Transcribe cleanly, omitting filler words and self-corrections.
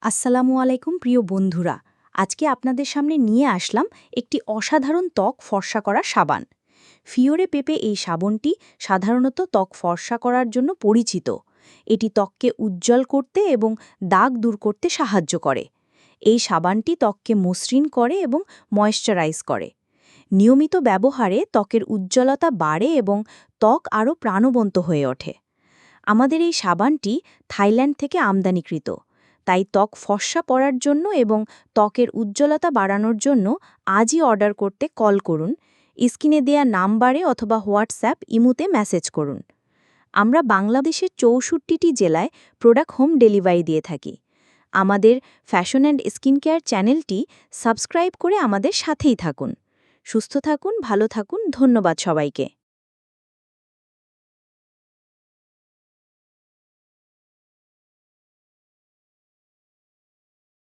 আসসালামু আলাইকুম প্রিয় বন্ধুরা। আজকে আপনাদের সামনে নিয়ে আসলাম একটি অসাধারণ ত্বক ফর্সা করা সাবান। ফিওরে পেপে এই সাবানটি সাধারণত ত্বক ফর্সা করার জন্য পরিচিত। এটি ত্বককে উজ্জ্বল করতে এবং দাগ দূর করতে সাহায্য করে। এই সাবানটি ত্বককে মসৃণ করে এবং ময়েশ্চারাইজ করে। নিয়মিত ব্যবহারে ত্বকের উজ্জ্বলতা বাড়ে এবং ত্বক আরও প্রাণবন্ত হয়ে ওঠে। আমাদের এই সাবানটি থাইল্যান্ড থেকে আমদানিকৃত, তাই ত্বক ফর্সা পড়ার জন্য এবং ত্বকের উজ্জ্বলতা বাড়ানোর জন্য আজই অর্ডার করতে কল করুন, স্ক্রিনে দেয়া নাম্বারে অথবা হোয়াটসঅ্যাপ ইমুতে মেসেজ করুন। আমরা বাংলাদেশের ৬৪টি জেলায় প্রোডাক্ট হোম ডেলিভারি দিয়ে থাকি। আমাদের ফ্যাশন অ্যান্ড স্কিন কেয়ার চ্যানেলটি সাবস্ক্রাইব করে আমাদের সাথেই থাকুন। সুস্থ থাকুন, ভালো থাকুন, ধন্যবাদ সবাইকে।